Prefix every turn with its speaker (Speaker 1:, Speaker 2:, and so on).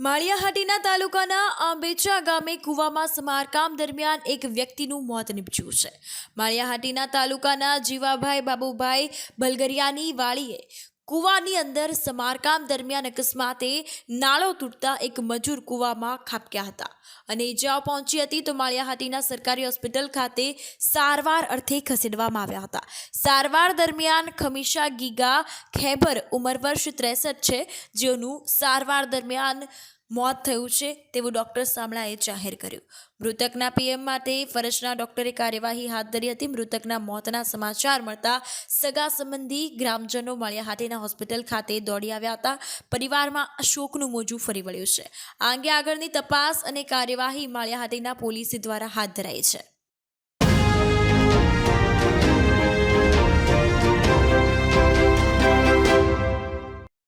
Speaker 1: માળિયાહાટીના તાલુકાના આંબેચા ગામે કૂવામાં સમારકામ દરમિયાન એક વ્યક્તિનું મોત નીપજ્યું છે। માળિયાહાટીના તાલુકાના જીવાભાઈ બાબુભાઈ બલગરિયાની વાડીએ કૂવાની અંદર સમારકામ દરમિયાન અકસ્માતે નાળો તૂટતા એક મજૂર કૂવામાં ખાબક્યા હતા અને ઇજાઓ પહોંચી હતી તો માળિયાહાટીના સરકારી હોસ્પિટલ ખાતે સારવાર અર્થે ખસેડવામાં આવ્યા હતા। સારવાર દરમિયાન ખમીશા ગીગા ખેબર ઉંમર વર્ષ 63 છે, જેઓનું સારવાર દરમિયાન મોત થયું છે તેવું ડોક્ટર સામળાએ જાહેર કર્યું। મૃતકના પીએમ માટે ફરજના ડોક્ટરે કાર્યવાહી હાથ ધરી હતી। મૃતકના મોતના સમાચાર મળતા સગા સંબંધી ગ્રામજનો માળિયાહાટીના હોસ્પિટલ ખાતે દોડી આવ્યા હતા। પરિવારમાં શોકનું મોજું ફરી વળ્યું છે। આ અંગે આગળની તપાસ અને કાર્યવાહી માળિયાહાટીના પોલીસ દ્વારા હાથ ધરાઈ છે।